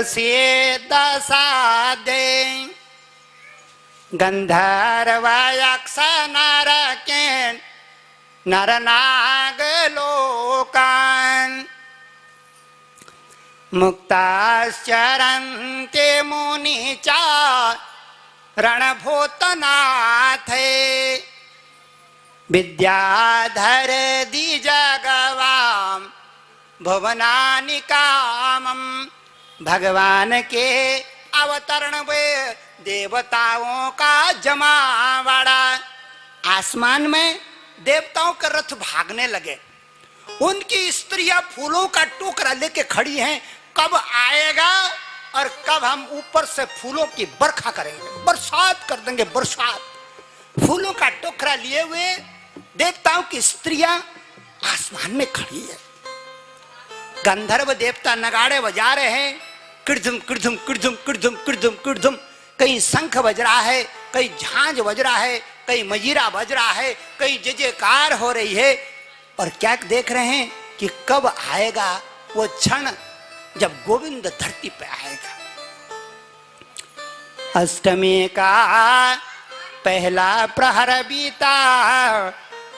से दशा दे गंधर्व यक्ष नर के नर नाग लोकान मुक्ताश्चरन्ते मुनिचा रणभूतनाथे विद्याधर द्विजगवाम भुवनानि कामम। भगवान के अवतरण वे देवताओं का जमावड़ा। आसमान में देवताओं के रथ भागने लगे, उनकी स्त्रियां फूलों का टोकरा लेके खड़ी हैं। कब आएगा और कब हम ऊपर से फूलों की बरखा करेंगे, बरसात कर देंगे, बरसात। फूलों का टोकरा लिए हुए देवताओं की स्त्रियां आसमान में खड़ी है। गंधर्व देवता नगाड़े बजा रहे हैं, किड़झुम किड़झुम किड़झुम किड़झुम किड़झुम किड़झुम। कहीं शंख बज रहा है, कहीं झांझ बज रहा है, कहीं मजीरा बज रहा है, कहीं जय जयकार हो रही है। और क्या देख रहे हैं कि कब आएगा वो क्षण जब गोविंद धरती पे आएगा। अष्टमी का पहला प्रहर बीता,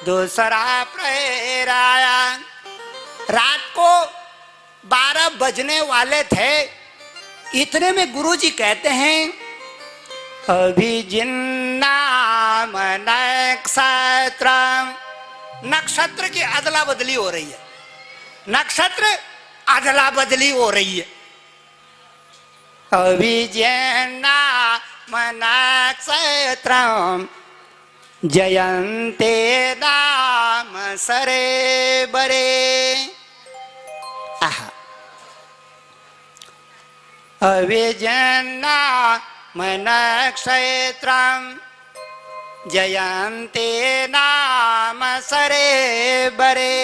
दूसरा प्रहर आया। रात को 12 बजने वाले थे, इतने में गुरुजी कहते हैं अभिजिन्नाम नक्षत्र। नक्षत्र की अदला बदली हो रही है, नक्षत्र अदला बदली हो रही है। अभिजिन्नाम नक्षत्र जयन्ते नाम सरे बरे। अभिजिन्नाम नक्षत्र जयन्ते नाम सरे बरे।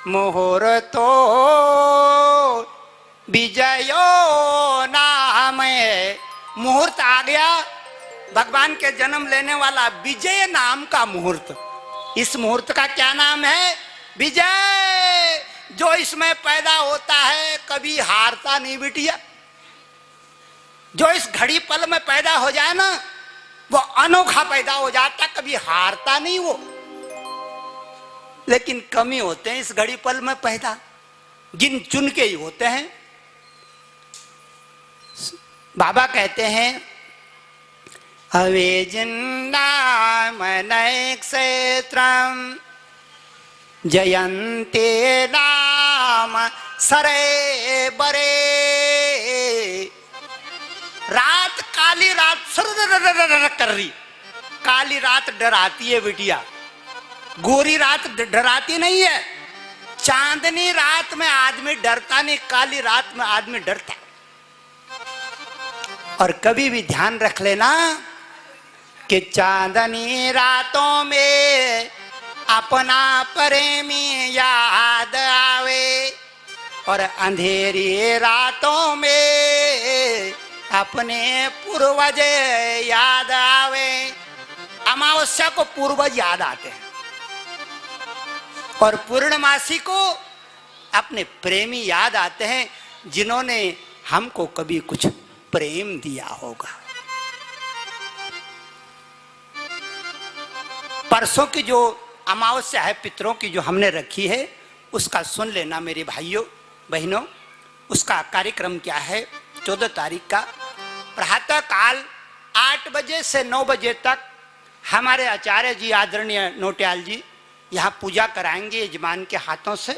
मुहूर्तो विजयो नाम। मुहूर्त आ गया, भगवान के जन्म लेने वाला विजय नाम का मुहूर्त। इस मुहूर्त का क्या नाम है? विजय। जो इसमें पैदा होता है कभी हारता नहीं बिटिया। जो इस घड़ी पल में पैदा हो जाए ना, वो अनोखा पैदा हो जाता, कभी हारता नहीं वो। लेकिन कमी होते हैं इस घड़ी पल में पैदा, गिन चुन के ही होते हैं। बाबा कहते हैं अवेजिन्नाम नक्षत्रम जयन्ते नाम सरे बरे। रात, काली रात सर कर रही। काली रात डराती है बिटिया, गोरी रात डराती नहीं है। चांदनी रात में आदमी डरता नहीं, काली रात में आदमी डरता। और कभी भी ध्यान रख लेना कि चांदनी रातों में अपना प्रेमी याद आवे, और अंधेरी रातों में अपने पूर्वज याद आवे। अमावस्या को पूर्वज याद आते हैं और पूर्णमासी को अपने प्रेमी याद आते हैं, जिन्होंने हमको कभी कुछ प्रेम दिया होगा। परसों की जो अमावस्या है पितरों की, जो हमने रखी है, उसका सुन लेना मेरे भाइयों बहनों। उसका कार्यक्रम क्या है? 14 तारीख का प्रातः काल 8 बजे से 9 बजे तक हमारे आचार्य जी आदरणीय नोटियाल जी यहाँ पूजा कराएंगे यजमान के हाथों से।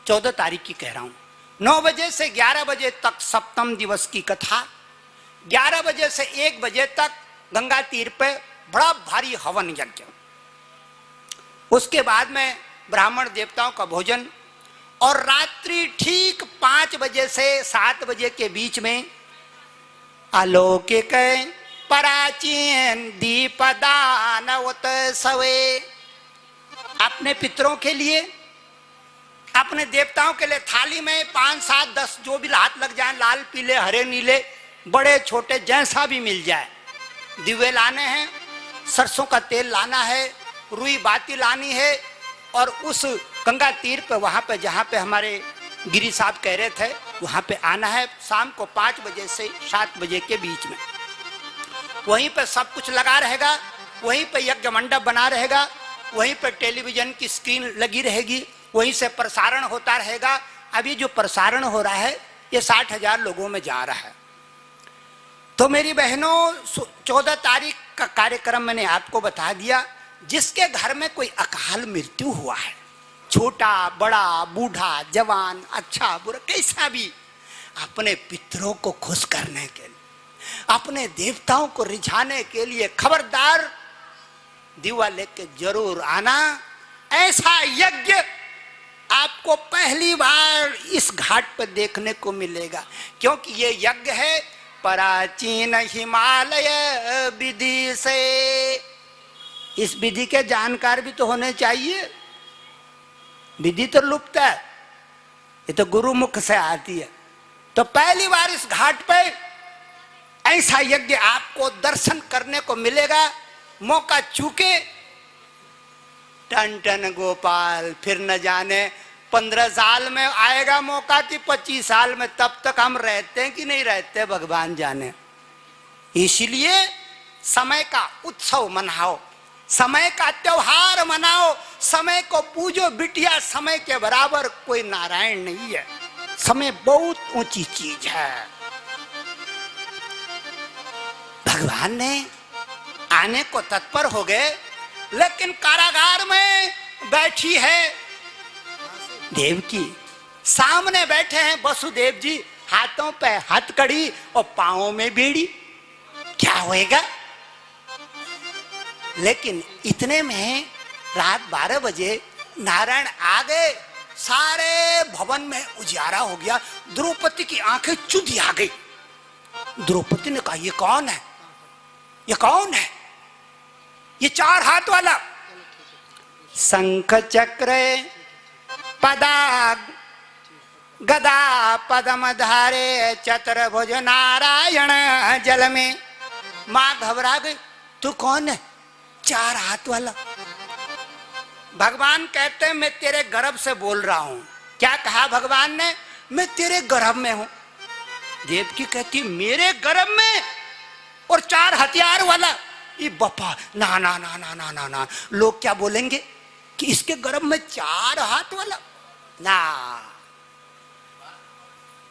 14 तारीख की कह रहा हूँ। 9 बजे से 11 बजे तक सप्तम दिवस की कथा। 11 बजे से 1 बजे तक गंगा तीर पे बड़ा भारी हवन यज्ञ। उसके बाद में ब्राह्मण देवताओं का भोजन, और रात्रि ठीक 5 बजे से 7 बजे के बीच में अलौकिक प्राचीन दीपदान उत्सवे। अपने पितरों के लिए, अपने देवताओं के लिए थाली में 5, 7, 10 जो भी हाथ लग जाए, लाल पीले हरे नीले बड़े छोटे जैसा भी मिल जाए, दिवे लाने हैं, सरसों का तेल लाना है, रुई बाती लानी है। और उस गंगा तीर पे, वहाँ पे जहाँ पे हमारे गिरी साहब कह रहे थे वहाँ पे आना है शाम को 5 बजे से 7 बजे के बीच में। वहीं पे सब कुछ लगा रहेगा, वहीं पे यज्ञ मंडप बना रहेगा, वहीं पे टेलीविजन की स्क्रीन लगी रहेगी, वहीं से प्रसारण होता रहेगा। अभी जो प्रसारण हो रहा है ये 60,000 लोगों में जा रहा है। तो मेरी बहनों 14 तारीख का कार्यक्रम मैंने आपको बता दिया। जिसके घर में कोई अकाल मृत्यु हुआ है, छोटा बड़ा बूढ़ा जवान अच्छा बुरा कैसा भी, अपने पितरों को खुश करने के लिए, अपने देवताओं को रिझाने के लिए खबरदार दीवा लेके जरूर आना। ऐसा यज्ञ आपको पहली बार इस घाट पर देखने को मिलेगा, क्योंकि ये यज्ञ है प्राचीन हिमालय विधि से। इस विधि के जानकार भी तो होने चाहिए, विधि तो लुप्त है, ये तो गुरु मुख से आती है। तो पहली बार इस घाट पे ऐसा यज्ञ आपको दर्शन करने को मिलेगा। मौका चूके टन टन गोपाल, फिर न जाने 15 साल में आएगा मौका कि 25 साल में, तब तक हम रहते हैं कि नहीं रहते भगवान जाने। इसलिए समय का उत्सव मनाओ, समय का त्योहार मनाओ, समय को पूजो बिटिया। समय के बराबर कोई नारायण नहीं है, समय बहुत ऊंची चीज है। भगवान ने आने को तत्पर हो गए, लेकिन कारागार में बैठी है देवकी, सामने बैठे हैं वसुदेव जी, हाथों पे हथकड़ी और पांवों में बीड़ी। क्या होएगा? लेकिन इतने में रात 12 बजे नारायण आ गए, सारे भवन में उजियारा हो गया। द्रौपदी की आंखें चुधी आ गई। द्रौपदी ने कहा ये कौन है, ये कौन है, ये 4 हाथ वाला? शंख चक्र पदा गदा पदम धारे चतुर्भुज नारायण जल में। मां घबरा गई, तू कौन है 4 हाथ वाला? भगवान कहते हैं मैं तेरे गर्भ से बोल रहा हूं। क्या कहा भगवान ने? मैं तेरे गर्भ में हूं। देवकी कहती मेरे गर्भ में और 4 हथियार वाला? ये बप्पा ना ना ना ना ना ना ना, लोग क्या बोलेंगे कि इसके गर्भ में 4 हाथ वाला। ना,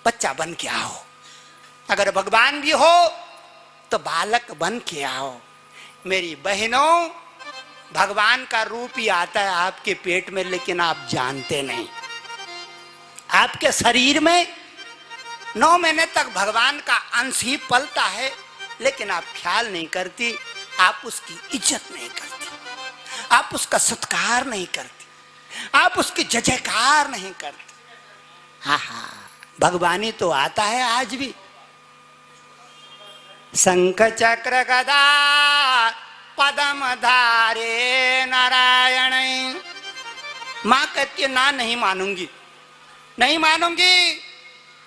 बच्चा बन के आओ, अगर भगवान भी हो तो बालक बन के आओ। मेरी बहनों, भगवान का रूप ही आता है आपके पेट में, लेकिन आप जानते नहीं। आपके शरीर में 9 महीने तक भगवान का अंश ही पलता है, लेकिन आप ख्याल नहीं करती, आप उसकी इज्जत नहीं करती, आप उसका सत्कार नहीं करती, आप उसकी जय जयकार नहीं करते। हाँ हाँ, भगवानी तो आता है आज भी। शंख चक्र गदा पदम धारे नारायण। मां कहती है ना, नहीं मानूंगी, नहीं मानूंगी।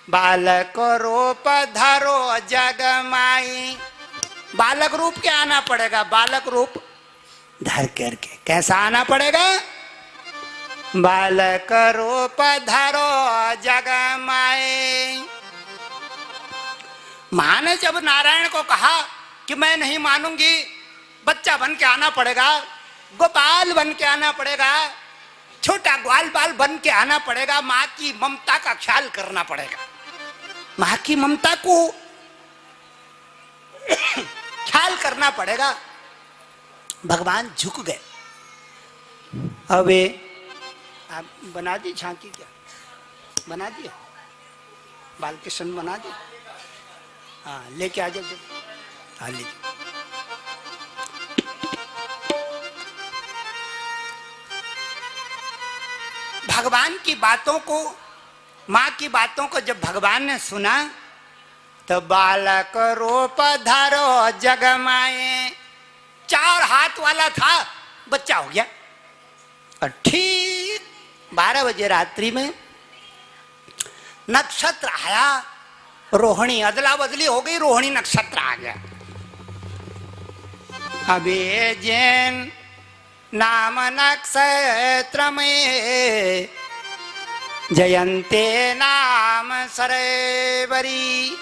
बालक रूप धरो जग माई। बालक रूप क्या आना पड़ेगा? बालक रूप धर करके। कैसा आना पड़ेगा? बालक रूप धरो जग माई। मां ने जब नारायण को कहा कि मैं नहीं मानूंगी, बच्चा बन के आना पड़ेगा, गोपाल बन के आना पड़ेगा, छोटा ग्वाल बाल बन के आना पड़ेगा, माँ की ममता का ख्याल करना पड़ेगा, माँ की ममता को ख्याल करना पड़ेगा। भगवान झुक गए। अबे आप बना दी झांकी? क्या बना दिया? बालकृष्ण बना दिया? हाँ, लेके आ जाओ। हाँ, ले। भगवान की बातों को, माँ की बातों को जब भगवान ने सुना तो बालक रूप धरो जग माए। 4 हाथ वाला था, बच्चा हो गया। और ठीक 12 बजे रात्रि में नक्षत्र आया, रोहिणी, अदला बदली हो गई, रोहिणी नक्षत्र आ गया। अबे जैन नाम नक्षत्र में जयन्ते नाम सरेवरी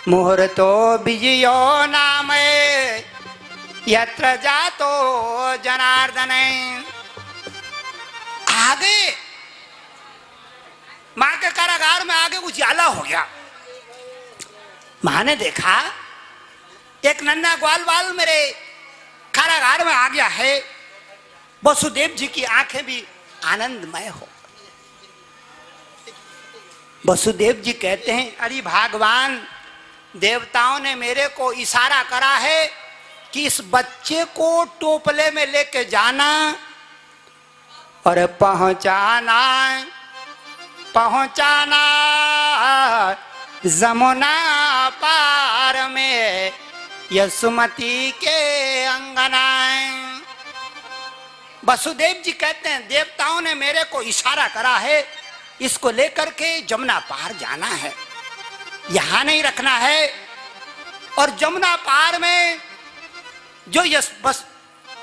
मुहूर्तो विजयो नाम यत्र जातो जनार्दन। आगे मां के कारागार में आगे उजाला हो गया। मां ने देखा एक नन्हा ग्वाल बाल मेरे कारागार में आ गया है। वसुदेव जी की आंखें भी आनंदमय हो। वसुदेव जी कहते हैं, अरे भगवान, देवताओं ने मेरे को इशारा करा है कि इस बच्चे को टोपले में लेके जाना और पहुंचाना जमुना पार में यशुमती के अंगनाएं। वसुदेव जी कहते हैं, देवताओं ने मेरे को इशारा करा है, इसको लेकर के जमुना पार जाना है, यहां नहीं रखना है। और जमुना पार में जो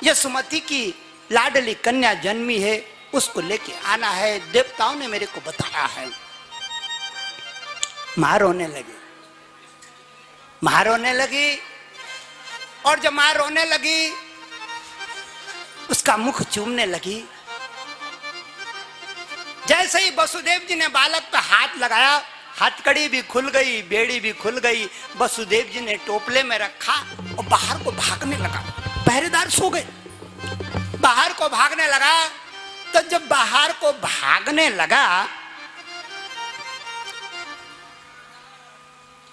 यशुमती की लाडली कन्या जन्मी है उसको लेके आना है, देवताओं ने मेरे को बताया है। मां रोने लगी, मां रोने लगी। और जब मां रोने लगी उसका मुख चूमने लगी। जैसे ही वसुदेव जी ने बालक पे हाथ लगाया, हथकड़ी भी खुल गई, बेड़ी भी खुल गई। वसुदेव जी ने टोपले में रखा और बाहर को भागने लगा। पहरेदार सो गए, बाहर को भागने लगा। तो जब बाहर को भागने लगा,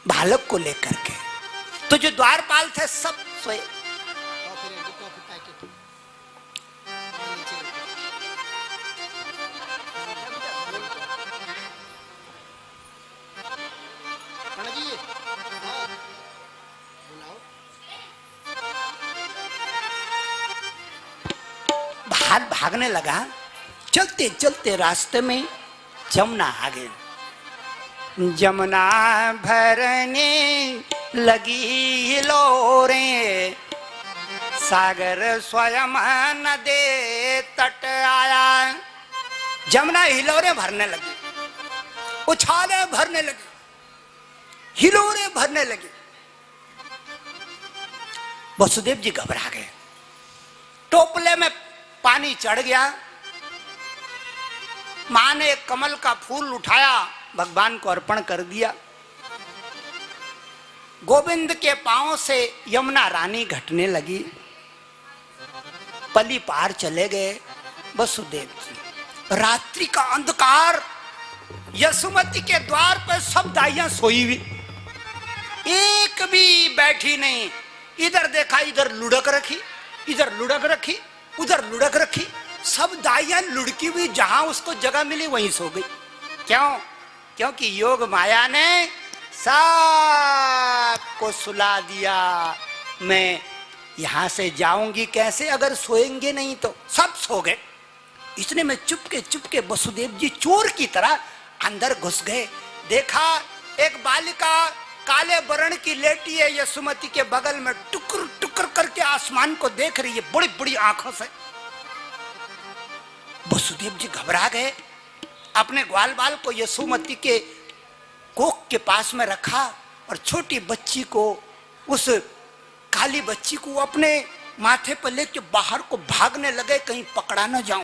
बालक को लेकर के, तो जो द्वारपाल थे सब सोए। बाहर भागने लगा। चलते चलते रास्ते में जमुना आ गई। जमुना भरने लगी हिलोरे, सागर स्वयं नदे तट आया। जमुना हिलोरे भरने लगी, उछाले भरने लगी, हिलोरे भरने लगी। वसुदेव जी घबरा गए। टोपले में पानी चढ़ गया। मां ने एक कमल का फूल उठाया, भगवान को अर्पण कर दिया। गोविंद के पांव से यमुना रानी घटने लगी। पली पार चले गए वसुदेव जी। रात्रि का अंधकार, यशुमती के द्वार पर सब दाइयां सोई हुई, एक भी बैठी नहीं। इधर देखा, इधर लुढ़क रखी, इधर लुढ़क रखी, उधर लुढ़क रखी। सब दाइयां लुढ़की हुई, जहां उसको जगह मिली वहीं सो गई। क्यों? क्योंकि योग माया ने सबको सुला दिया। मैं यहां से जाऊंगी कैसे अगर सोएंगे नहीं तो? सब सो गए। इसने में चुपके वसुदेव जी चोर की तरह अंदर घुस गए। देखा एक बालिका काले वर्ण की लेटी है यशुमती के बगल में, टुकर टुकर करके आसमान को देख रही है बड़ी बड़ी आंखों से। वसुदेव जी घबरा गए। अपने ग्वाल बाल को यशुमती के कोख के पास में रखा और छोटी बच्ची को, उस काली बच्ची को अपने माथे पर लेके बाहर को भागने लगे, कहीं पकड़ा न जाऊं।